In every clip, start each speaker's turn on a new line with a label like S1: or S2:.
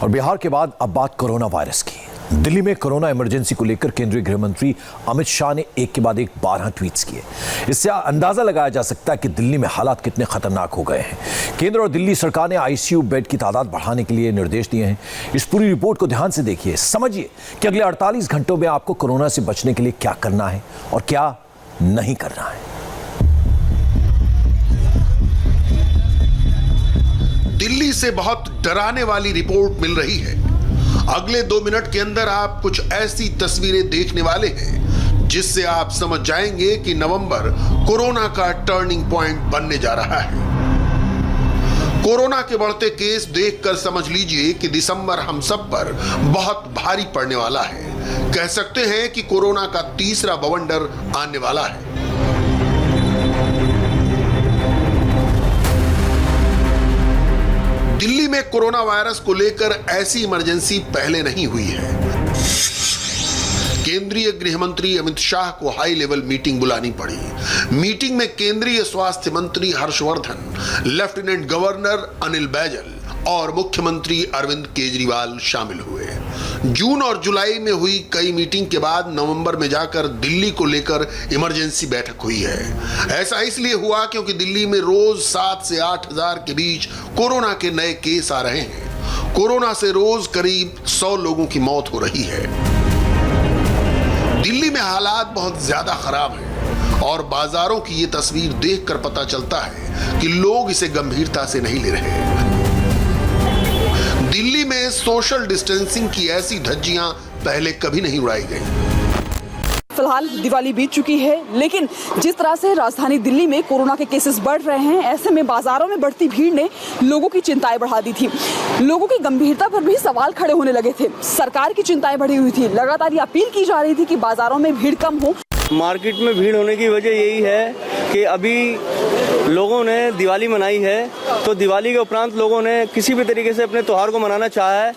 S1: और बिहार के बाद अब बात कोरोना वायरस की। दिल्ली में कोरोना इमरजेंसी को लेकर केंद्रीय गृह मंत्री अमित शाह ने एक के बाद एक 12 ट्वीट्स किए। इससे अंदाजा लगाया जा सकता है कि दिल्ली में हालात कितने खतरनाक हो गए हैं। केंद्र और दिल्ली सरकार ने आईसीयू बेड की तादाद बढ़ाने के लिए निर्देश दिए हैं। इस पूरी रिपोर्ट को ध्यान से देखिए, समझिए कि अगले 48 घंटों में आपको कोरोना से बचने के लिए क्या करना है और क्या नहीं करना है।
S2: दिल्ली से बहुत डराने वाली रिपोर्ट मिल रही है। अगले 2 मिनट के अंदर आप कुछ ऐसी तस्वीरें देखने वाले हैं जिससे आप समझ जाएंगे कि नवंबर कोरोना का टर्निंग पॉइंट बनने जा रहा है। कोरोना के बढ़ते केस देखकर समझ लीजिए कि दिसंबर हम सब पर बहुत भारी पड़ने वाला है। कह सकते हैं कि कोरोना का तीसरा बवंडर आने वाला है। दिल्ली में कोरोना वायरस को लेकर ऐसी इमरजेंसी पहले नहीं हुई है। केंद्रीय गृह मंत्री अमित शाह को हाई लेवल मीटिंग बुलानी पड़ी। मीटिंग में केंद्रीय स्वास्थ्य मंत्री हर्षवर्धन, लेफ्टिनेंट गवर्नर अनिल बैजल और मुख्यमंत्री अरविंद केजरीवाल शामिल हुए। जून और जुलाई में हुई कई मीटिंग के बाद नवंबर में जाकर दिल्ली को लेकर इमरजेंसी बैठक हुई है। ऐसा इसलिए हुआ क्योंकि दिल्ली में रोज 7 से 8 हजार के बीच कोरोना के नए केस आ रहे हैं। कोरोना से रोज करीब 100 लोगों की मौत हो रही है। दिल्ली में हालात बहुत ज्यादा खराब हैं और बाजारों की ये तस्वीर देखकर पता चलता है कि लोग इसे गंभीरता से नहीं ले रहे। दिल्ली में सोशल डिस्टेंसिंग की ऐसी धज्जियां पहले कभी नहीं उड़ाई गई।
S3: फिलहाल दिवाली बीत चुकी है, लेकिन जिस तरह से राजधानी दिल्ली में कोरोना के केसेस बढ़ रहे हैं, ऐसे में बाजारों में बढ़ती भीड़ ने लोगों की चिंताएं बढ़ा दी थी। लोगों की गंभीरता पर भी सवाल खड़े होने लगे थे। सरकार की चिंताएं बढ़ी हुई थी। लगातार ये अपील की जा रही थी कि बाजारों में भीड़ कम हो।
S4: मार्केट में भीड़ होने की वजह यही है कि अभी लोगों ने दिवाली मनाई है, तो दिवाली के उपरांत लोगों ने किसी भी तरीके से अपने त्योहार को मनाना चाहा है।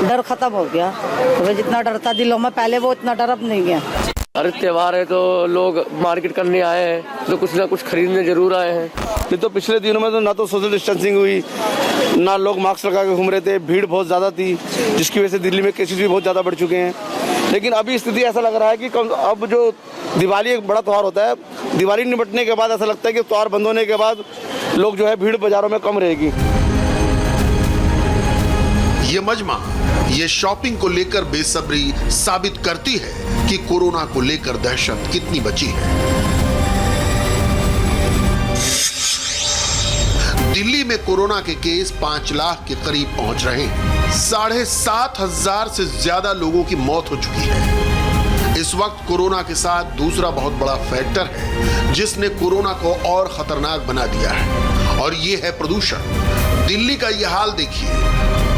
S5: डर खत्म हो गया। तो जितना डर था दिलों में पहले, वो इतना डर अब नहीं है।
S6: अरे त्योहार है तो लोग मार्केट करने आए हैं, तो कुछ ना कुछ खरीदने जरूर आए हैं।
S4: नहीं तो पिछले दिनों में तो ना तो सोशल डिस्टेंसिंग हुई, ना लोग मास्क लगा के घूम रहे थे। भीड़ बहुत ज़्यादा थी, जिसकी वजह से दिल्ली में केसेस भी बहुत ज़्यादा बढ़ चुके हैं। लेकिन अभी स्थिति ऐसा लग रहा है कि अब जो दिवाली एक बड़ा त्यौहार होता है, दिवाली निपटने के बाद ऐसा लगता है कि त्यौहार बंद होने के बाद लोग जो है भीड़ बाजारों में कम रहेगी।
S2: ये मजमा, ये शॉपिंग को लेकर बेसब्री साबित करती है कि कोरोना को लेकर दहशत कितनी बची है। दिल्ली में कोरोना के केस 5 लाख के करीब पहुंच रहे हैं। 7,500 से ज्यादा लोगों की मौत हो चुकी है। इस वक्त कोरोना के साथ दूसरा बहुत बड़ा फैक्टर है जिसने कोरोना को और खतरनाक बना दिया है, और ये है प्रदूषण। दिल्ली का ये हाल देखिए।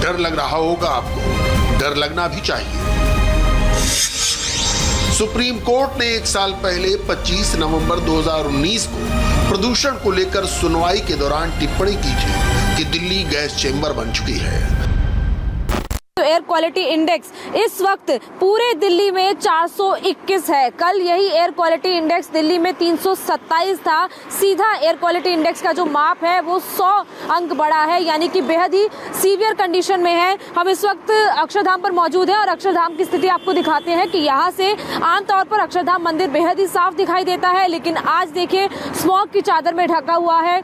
S2: डर लग रहा होगा आपको, डर लगना भी चाहिए। सुप्रीम कोर्ट ने 1 साल पहले 25 नवंबर 2019 को प्रदूषण को लेकर सुनवाई के दौरान टिप्पणी की थी कि दिल्ली गैस चेंबर बन चुकी है।
S7: एयर क्वालिटी इंडेक्स इस वक्त पूरे दिल्ली में 421 है। कल यही एयर क्वालिटी इंडेक्स दिल्ली में 327 था। सीधा एयर क्वालिटी इंडेक्स का जो माप है वो 100 अंक बढ़ा है, यानी कि बेहद ही सीवियर कंडीशन में है। हम इस वक्त अक्षरधाम पर मौजूद हैं और अक्षरधाम की स्थिति आपको दिखाते हैं कि यहाँ से आमतौर पर अक्षरधाम मंदिर बेहद ही साफ दिखाई देता है, लेकिन आज देखिए स्मॉग की चादर में ढका हुआ है।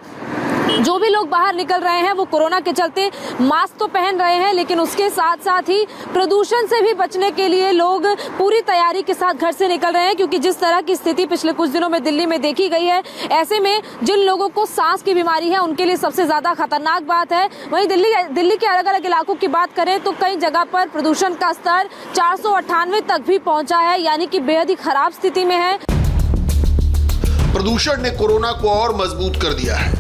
S7: जो भी लोग बाहर निकल रहे हैं वो कोरोना के चलते मास्क तो पहन रहे हैं, लेकिन उसके साथ साथ ही प्रदूषण से भी बचने के लिए लोग पूरी तैयारी के साथ घर से निकल रहे हैं, क्योंकि जिस तरह की स्थिति पिछले कुछ दिनों में दिल्ली में देखी गई है, ऐसे में जिन लोगों को सांस की बीमारी है उनके लिए सबसे ज्यादा खतरनाक बात है। वहीं दिल्ली के अलग अलग इलाकों की बात करें तो कई जगह पर प्रदूषण का स्तर 498 तक भी पहुंचा है, यानी कि बेहद ही खराब स्थिति में है।
S2: प्रदूषण ने कोरोना को और मजबूत कर दिया है।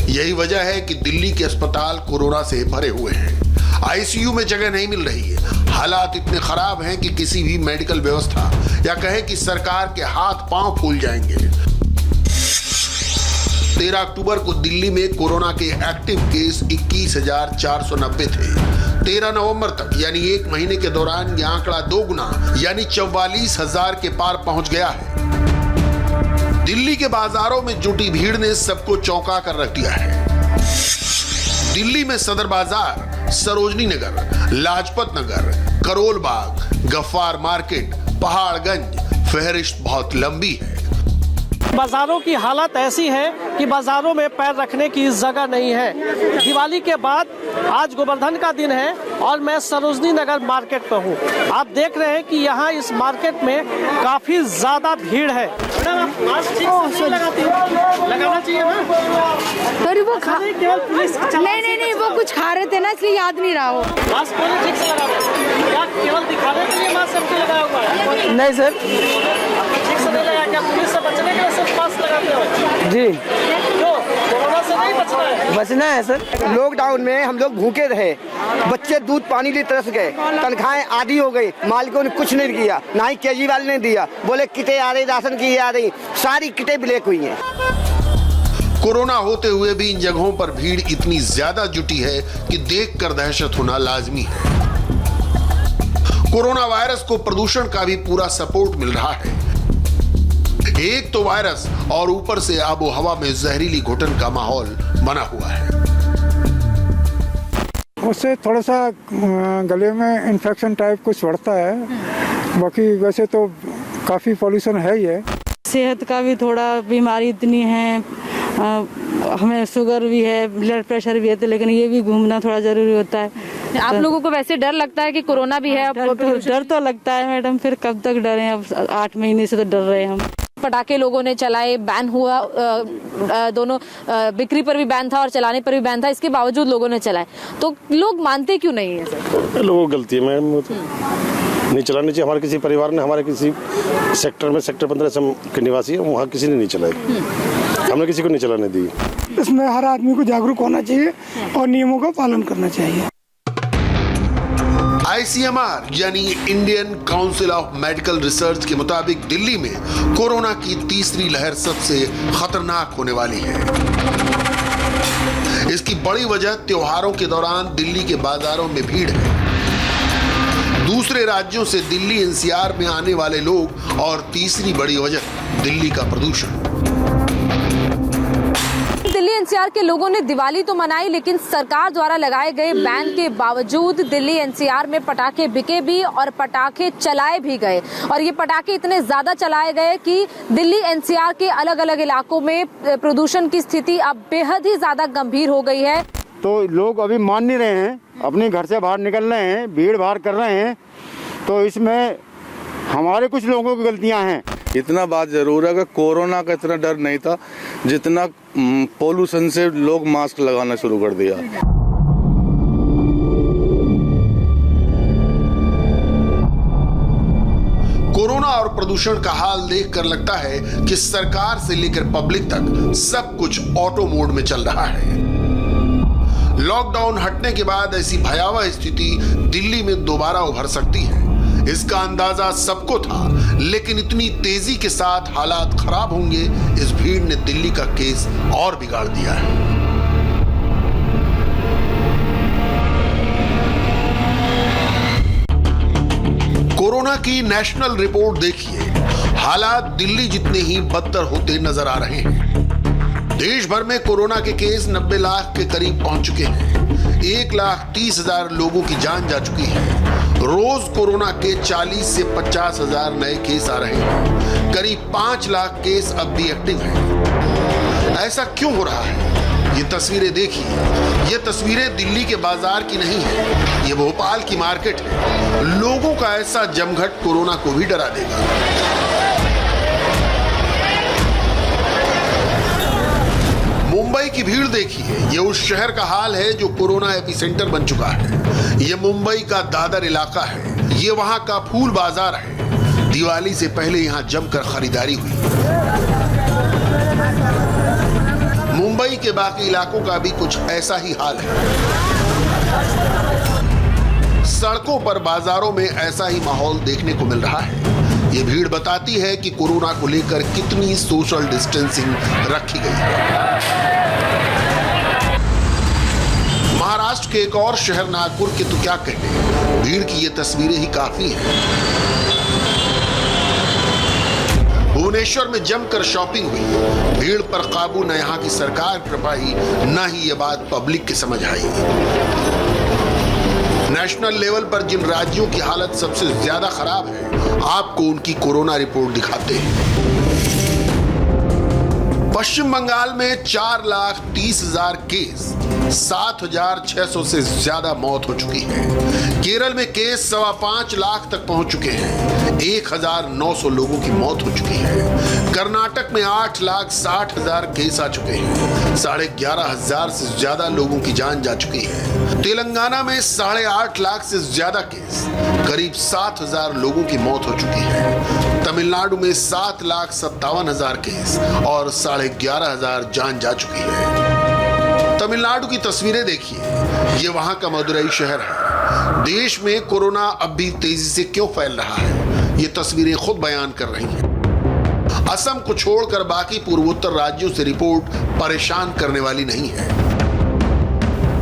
S2: यही वजह है कि दिल्ली के अस्पताल कोरोना से भरे हुए हैं। आईसीयू में जगह नहीं मिल रही है। हालात इतने खराब हैं कि किसी भी मेडिकल व्यवस्था या कहें कि सरकार के हाथ पांव फूल जाएंगे। 13 अक्टूबर को दिल्ली में कोरोना के एक्टिव केस 21,490 थे। 13 नवंबर तक यानी 1 महीने के दौरान यह आंकड़ा 2 गुना यानी 44,000 के पार पहुंच गया है। दिल्ली के बाजारों में जुटी भीड़ ने सबको चौंका कर रख दिया है। दिल्ली में सदर बाजार, सरोजनी नगर, लाजपत नगर, करोल बाग, गफ्फार मार्केट, पहाड़गंज, फहरिस्त बहुत लंबी है।
S8: बाजारों की हालत ऐसी है कि बाजारों में पैर रखने की जगह नहीं है। दिवाली के बाद आज गोवर्धन का दिन है और मैं सरोजनी नगर मार्केट पर हूँ। आप देख रहे हैं कि यहाँ इस मार्केट में काफी ज्यादा भीड़ है। मास्क ठीक से नहीं लगाती हो? लगाना चाहिए ना?
S5: तो वो खा
S8: केवल पुलिस
S5: नहीं वो कुछ खा रहे थे ना, इसलिए याद नहीं रहा वो।
S8: मास्क पहले ठीक से लगा दो। क्या केवल दिखाने के लिए मास्क सबके लगाया हुआ है?
S5: नहीं सर।
S8: ठीक से नहीं लगाया? क्या पुलिस से बचने के लिए सिर्फ मास्क लगाते हो?
S5: जी
S8: क्यों? कोरोना से नहीं बचना है?
S5: बचना है सर।
S9: लॉकडाउन में हम लोग भूखे रहे, बच्चे दूध पानी लिए तरस गए, तनख्वाहें आधी हो गई, मालिकों ने कुछ नहीं किया, ना ही केजरीवाल ने दिया। बोले किटें आ रही, राशन की आ रही, सारी किटें ब्लैक हुई हैं।
S2: कोरोना होते हुए भी इन जगहों पर भीड़ इतनी ज्यादा जुटी है कि देखकर दहशत होना लाजमी है। कोरोना वायरस को प्रदूषण का भी पूरा सपोर्ट मिल रहा है। एक तो वायरस और ऊपर से आबो हवा में जहरीली घुटन का माहौल बना हुआ है।
S10: उससे थोड़ा सा गले में इन्फेक्शन टाइप कुछ बढ़ता है, बाकी वैसे तो काफ़ी पॉल्यूशन है ही है।
S5: सेहत का भी थोड़ा बीमारी इतनी है, हमें शुगर भी है, ब्लड प्रेशर भी है, तो लेकिन ये भी घूमना थोड़ा जरूरी होता है।
S7: आप लोगों को वैसे डर लगता है कि कोरोना भी है?
S5: डर तो लगता है मैडम, फिर कब तक डरे? अब 8 महीने से तो डर रहे हैं हम।
S7: पटाखे लोगों ने चलाए, बैन हुआ, दोनों बिक्री पर भी बैन था और चलाने पर भी बैन था, इसके बावजूद लोगों ने चलाए, तो लोग मानते क्यों नहीं है सर?
S4: लोगों की गलती है मैम, नहीं चलानी चाहिए। हमारे किसी परिवार ने, हमारे किसी सेक्टर में, सेक्टर 15 के निवासी है, वहाँ किसी ने नहीं चलाई, हमने किसी को नहीं चलाने दी।
S10: इसमें हर आदमी को जागरूक होना चाहिए और नियमों का पालन करना चाहिए।
S2: ICMR यानी Indian council of medical research के मुताबिक दिल्ली में कोरोना की तीसरी लहर सबसे खतरनाक होने वाली है। इसकी बड़ी वजह त्योहारों के दौरान दिल्ली के बाजारों में भीड़ है। दूसरे राज्यों से दिल्ली NCR में आने वाले लोग और तीसरी बड़ी वजह दिल्ली का प्रदूषण।
S7: दिल्ली NCR के लोगों ने दिवाली तो मनाई, लेकिन सरकार द्वारा लगाए गए बैन के बावजूद दिल्ली NCR में पटाखे बिके भी और पटाखे चलाए भी गए, और ये पटाखे इतने ज्यादा चलाए गए कि दिल्ली NCR के अलग अलग इलाकों में प्रदूषण की स्थिति अब बेहद ही ज्यादा गंभीर हो गई है।
S9: तो लोग अभी मान नहीं रहे हैं, अपने घर से बाहर निकल रहे हैं, भीड़ भाड़ कर रहे हैं, तो इसमें हमारे कुछ लोगों की गलतियां हैं।
S11: इतना बात जरूर है कि कोरोना का इतना डर नहीं था जितना पोल्यूशन से लोग मास्क लगाना शुरू कर दिया।
S2: कोरोना और प्रदूषण का हाल देखकर लगता है कि सरकार से लेकर पब्लिक तक सब कुछ ऑटो मोड में चल रहा है। लॉकडाउन हटने के बाद ऐसी भयावह स्थिति दिल्ली में दोबारा उभर सकती है, इसका अंदाजा सबको था, लेकिन इतनी तेजी के साथ हालात खराब होंगे, इस भीड़ ने दिल्ली का केस और बिगाड़ दिया है। कोरोना की नेशनल रिपोर्ट देखिए, हालात दिल्ली जितने ही बदतर होते नजर आ रहे हैं। देश भर में कोरोना के केस 90 लाख के करीब पहुंच चुके हैं। 1,30,000 लोगों की जान जा चुकी है। रोज कोरोना के 40 से 50,000 नए केस आ रहे हैं। करीब 5 लाख केस अब भी एक्टिव हैं। ऐसा क्यों हो रहा है? ये तस्वीरें देखिए, ये तस्वीरें दिल्ली के बाजार की नहीं है, ये भोपाल की मार्केट है। लोगों का ऐसा जमघट कोरोना को भी डरा देगा। मुंबई की भीड़ देखिए, ये उस शहर का हाल है जो कोरोना एपिसेंटर बन चुका है। ये मुंबई का दादर इलाका है, ये वहां का फूल बाजार है। दिवाली से पहले यहां जमकर खरीदारी हुई। मुंबई के बाकी इलाकों का भी कुछ ऐसा ही हाल है। सड़कों पर, बाजारों में ऐसा ही माहौल देखने को मिल रहा है। ये भीड़ बताती है कि कोरोना को लेकर कितनी सोशल डिस्टेंसिंग रखी गई है। महाराष्ट्र के एक और शहर नागपुर के तो क्या कहने, भीड़ की ये तस्वीरें ही काफी हैं। भुवनेश्वर में जमकर शॉपिंग हुई। भीड़ पर काबू न यहाँ की सरकार कर पाई, न ही ये बात पब्लिक की समझ आई। नेशनल लेवल पर जिन राज्यों की हालत सबसे ज्यादा खराब है, आपको उनकी कोरोना रिपोर्ट दिखाते हैं। पश्चिम बंगाल में 4,30,000 केस, 7,600 से ज्यादा मौत हो चुकी है। केरल में केस 5.25 लाख तक पहुंच चुके हैं, 1,900 लोगों की मौत हो चुकी है। कर्नाटक में 8,60,000 केस आ चुके हैं, 11,500 से ज्यादा लोगों की जान जा चुकी है। तेलंगाना में 8.5 लाख से ज्यादा केस, करीब 7,000 लोगों की मौत हो चुकी है। तमिलनाडु में 7,57,000 केस और 11,500 जान जा चुकी है। तमिलनाडु की तस्वीरें देखिए, ये वहां का मदुरई शहर है। देश में कोरोना अब भी तेजी से क्यों फैल रहा है, ये तस्वीरें खुद बयान कर रही हैं। असम को छोड़कर बाकी पूर्वोत्तर राज्यों से रिपोर्ट परेशान करने वाली नहीं है।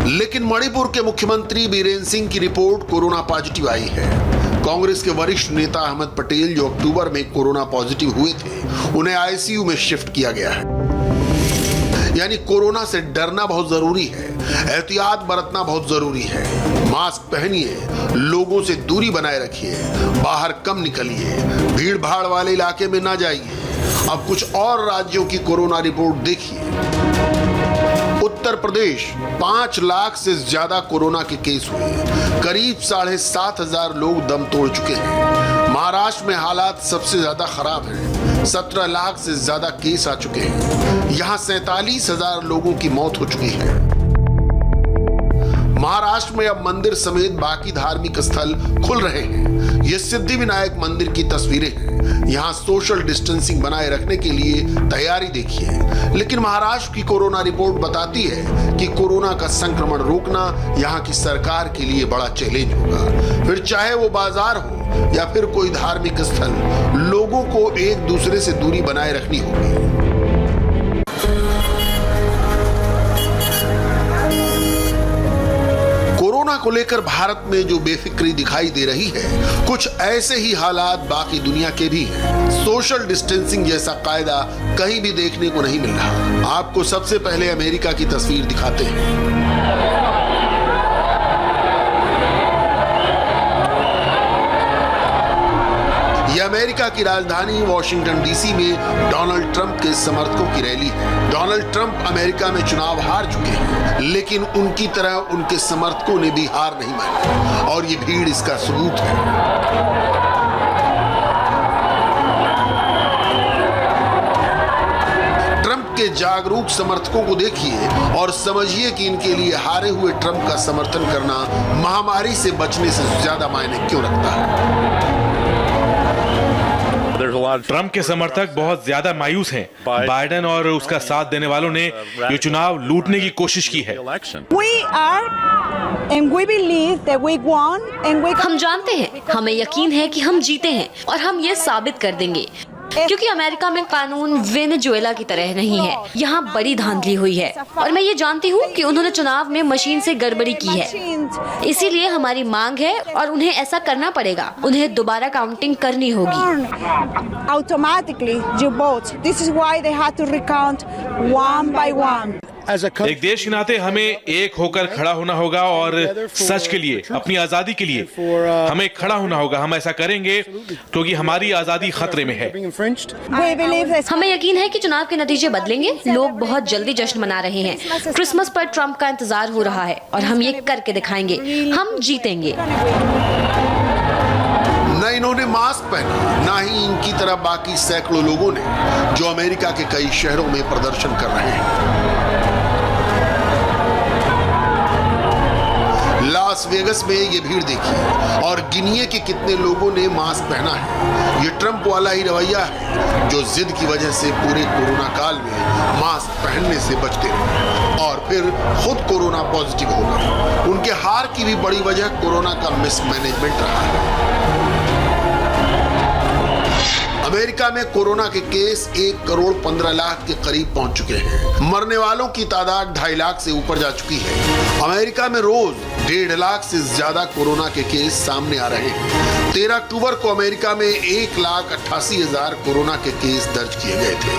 S2: लेकिन मणिपुर के मुख्यमंत्री बीरेन सिंह की रिपोर्ट कोरोना पॉजिटिव आई है। कांग्रेस के वरिष्ठ नेता अहमद पटेल, जो अक्टूबर में कोरोना पॉजिटिव हुए थे, उन्हें आईसीयू में शिफ्ट किया गया है। यानी कोरोना से डरना बहुत जरूरी है, एहतियात बरतना बहुत जरूरी है। मास्क पहनिए, लोगों से दूरी बनाए रखिए, बाहर कम निकलिए, भीड़ भाड़ वाले इलाके में ना जाइए। अब कुछ और राज्यों की कोरोना रिपोर्ट देखिए। उत्तर प्रदेश 5 लाख से ज्यादा कोरोना के केस हुए, करीब 7,500 लोग दम तोड़ चुके हैं। महाराष्ट्र में हालात सबसे ज्यादा खराब है, 17 लाख से ज्यादा केस आ चुके हैं। यहाँ 47,000 लोगों की मौत हो चुकी है। महाराष्ट्र में अब मंदिर समेत बाकी धार्मिक स्थल खुल रहे हैं। ये सिद्धि विनायक मंदिर की तस्वीरें हैं। यहाँ सोशल डिस्टेंसिंग बनाए रखने के लिए तैयारी देखिए। लेकिन महाराष्ट्र की कोरोना रिपोर्ट बताती है कि कोरोना का संक्रमण रोकना यहाँ की सरकार के लिए बड़ा चैलेंज होगा। फिर चाहे वो बाजार हो या फिर कोई धार्मिक स्थल, लोगों को एक दूसरे से दूरी बनाए रखनी होगी। कोरोना को लेकर भारत में जो बेफिक्री दिखाई दे रही है, कुछ ऐसे ही हालात बाकी दुनिया के भी हैं। सोशल डिस्टेंसिंग जैसा कायदा कहीं भी देखने को नहीं मिल रहा। आपको सबसे पहले अमेरिका की तस्वीर दिखाते हैं। यह अमेरिका की राजधानी वॉशिंगटन डीसी में डोनाल्ड ट्रंप के समर्थकों की रैली है। डोनाल्ड ट्रंप अमेरिका में चुनाव हार चुके हैं, लेकिन उनकी तरह उनके समर्थकों ने भी हार नहीं मानी, और ये भीड़ इसका सबूत है। ट्रंप के जागरूक समर्थकों को देखिए और समझिए कि इनके लिए हारे हुए ट्रंप का समर्थन करना महामारी से बचने से ज्यादा मायने क्यों रखता है।
S12: ट्रंप के समर्थक बहुत ज्यादा मायूस हैं। बाइडेन और उसका साथ देने वालों ने ये चुनाव लूटने की कोशिश की है।
S13: हम जानते हैं, हमें यकीन है कि हम जीते हैं और हम ये साबित कर देंगे, क्योंकि अमेरिका में कानून वेनेजुएला की तरह नहीं है। यहाँ बड़ी धांधली हुई है और मैं ये जानती हूँ कि उन्होंने चुनाव में मशीन से गड़बड़ी की है। इसीलिए हमारी मांग है और उन्हें ऐसा करना पड़ेगा। उन्हें दोबारा काउंटिंग करनी होगी।
S12: एक देश के नाते हमें एक होकर खड़ा होना होगा और सच के लिए, अपनी आजादी के लिए हमें खड़ा होना होगा। हम ऐसा करेंगे क्योंकि हमारी आजादी खतरे में है।
S13: हमें यकीन है कि चुनाव के नतीजे बदलेंगे। लोग बहुत जल्दी जश्न मना रहे हैं। क्रिसमस पर ट्रंप का इंतजार हो रहा है और हम ये करके दिखाएंगे। हम जीतेंगे।
S2: न इन्होंने मास्क पहना, ना ही इनकी तरह बाकी सैकड़ों लोगों ने, जो अमेरिका के कई शहरों में प्रदर्शन कर रहे हैं। लास वेगस में ये भीड़ देखिए और गिनिए कि कितने लोगों ने मास्क पहना है। ये ट्रंप वाला ही रवैया है जो जिद की वजह से पूरे कोरोना काल में मास्क पहनने से बचते रहे और फिर खुद कोरोना पॉजिटिव हो गए। उनके हार की भी बड़ी वजह कोरोना का मिसमैनेजमेंट रहा है। अमेरिका में कोरोना के केस 1 करोड़ 15 लाख के करीब पहुंच चुके हैं। मरने वालों की तादाद 2.5 लाख से ऊपर जा चुकी है। अमेरिका में रोज 1.5 लाख से ज्यादा कोरोना के केस सामने आ रहे हैं। 13 अक्टूबर को अमेरिका में 1,88,000 कोरोना के केस दर्ज किए गए थे।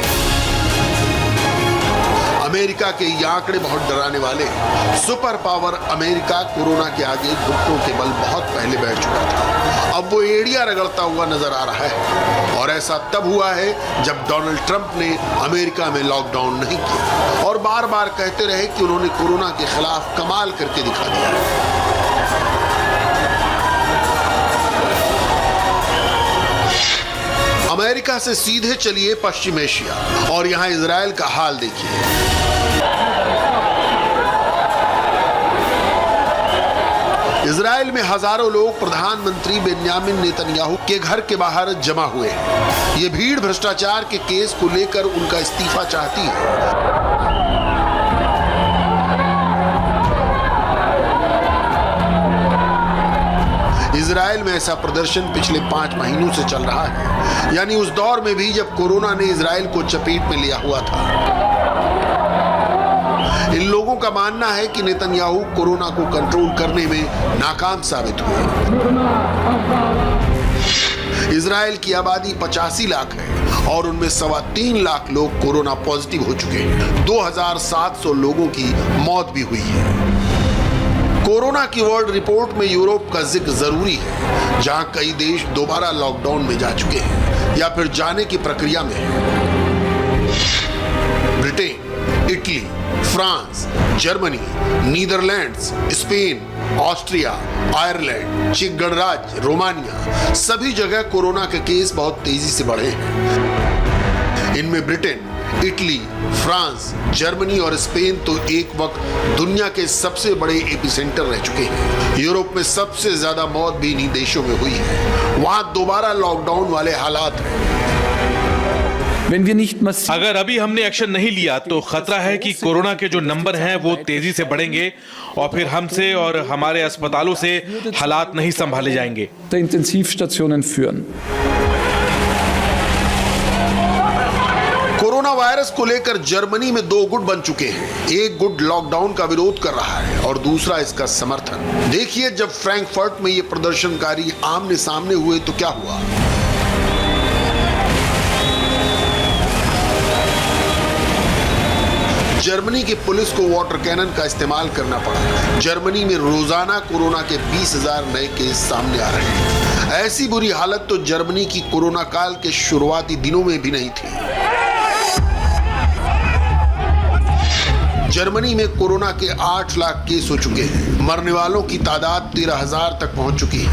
S2: अमेरिका के ये आंकड़े बहुत डराने वाले हैं। सुपर पावर अमेरिका कोरोना के आगे घुटनों के बल बहुत पहले बैठ चुका था। अब वो एड़ियां रगड़ता हुआ नजर आ रहा है और ऐसा तब हुआ है जब डोनाल्ड ट्रंप ने अमेरिका में लॉकडाउन नहीं किया और बार बार कहते रहे कि उन्होंने कोरोना के खिलाफ कमाल करके दिखा दिया है। अमेरिका से सीधे चलिए पश्चिम एशिया और यहां इजराइल का हाल देखिए। इजराइल में हजारों लोग प्रधानमंत्री बेन्यामिन नेतन्याहू के घर के बाहर जमा हुए हैं। ये भीड़ भ्रष्टाचार के केस को लेकर उनका इस्तीफा चाहती है। इजराइल में ऐसा प्रदर्शन पिछले 5 महीनों से चल रहा है, यानी उस दौर में भी जब कोरोना ने इजराइल को चपेट में लिया हुआ था। इन लोगों का मानना है कि नेतन्याहू कोरोना को कंट्रोल करने में नाकाम साबित हुए। इजराइल की आबादी 85 लाख है और उनमें 3.25 लाख लोग कोरोना पॉजिटिव हो चुके हैं। 2,700 लोगों की मौत भी हुई है। कोरोना की वर्ल्ड रिपोर्ट में यूरोप का जिक्र जरूरी है, जहां कई देश दोबारा लॉकडाउन में जा चुके हैं या फिर जाने की प्रक्रिया में हैं। Britain, Italy, France, Germany, Netherlands, Spain, Austria, Ireland, चेक गणराज्य, रोमानिया, सभी जगह कोरोना के केस बहुत तेजी से बढ़े हैं। इनमें ब्रिटेन, इटली, फ्रांस, जर्मनी और स्पेन तो एक वक्त दुनिया के सबसे बड़े एपिसेंटर रह चुके हैं। यूरोप में सबसे ज्यादा मौत भी इन्हीं देशों में हुई है। वहां दोबारा लॉकडाउन वाले हालात हैं।
S12: अगर अभी हमने एक्शन नहीं लिया तो खतरा है कि कोरोना के जो नंबर हैं वो तेजी से बढ़ेंगे और फिर हमसे और हमारे अस्पतालों से हालात नहीं संभाले जाएंगे।
S2: कोरोना वायरस को लेकर जर्मनी में 2 गुट बन चुके हैं। एक गुट लॉकडाउन का विरोध कर रहा है और दूसरा इसका समर्थन। देखिए, जब फ्रैंकफर्ट में ये प्रदर्शनकारी आमने सामने हुए तो क्या हुआ। जर्मनी की पुलिस को वाटर कैनन का इस्तेमाल करना पड़ा। जर्मनी में रोजाना कोरोना के 20,000 नए केस सामने आ रहे हैं। ऐसी बुरी हालत तो जर्मनी की कोरोना काल के शुरुआती दिनों में भी नहीं थी। जर्मनी में कोरोना के 8 लाख केस हो चुके हैं। मरने वालों की तादाद 13,000 तक पहुंच चुकी है।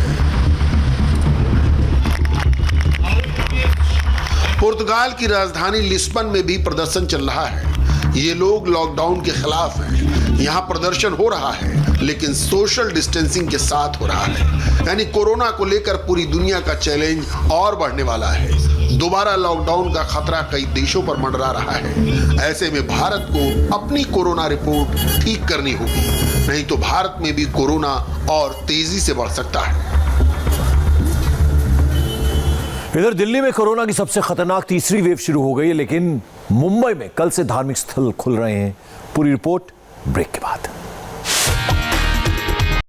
S2: पुर्तगाल की राजधानी लिस्बन में भी प्रदर्शन चल रहा है। ये लोग लॉकडाउन के खिलाफ हैं। यहाँ प्रदर्शन हो रहा है लेकिन सोशल डिस्टेंसिंग के साथ हो रहा है, यानी कोरोना को लेकर पूरी दुनिया का चैलेंज और बढ़ने वाला है। दोबारा लॉकडाउन का खतरा कई देशों पर मंडरा रहा है। ऐसे में भारत को अपनी कोरोना रिपोर्ट ठीक करनी होगी, नहीं तो भारत में भी कोरोना और तेजी से बढ़ सकता है।
S1: इधर दिल्ली में कोरोना की सबसे खतरनाक तीसरी वेव शुरू हो गई है, लेकिन मुंबई में कल से धार्मिक स्थल खुल रहे हैं। पूरी रिपोर्ट ब्रेक के बाद।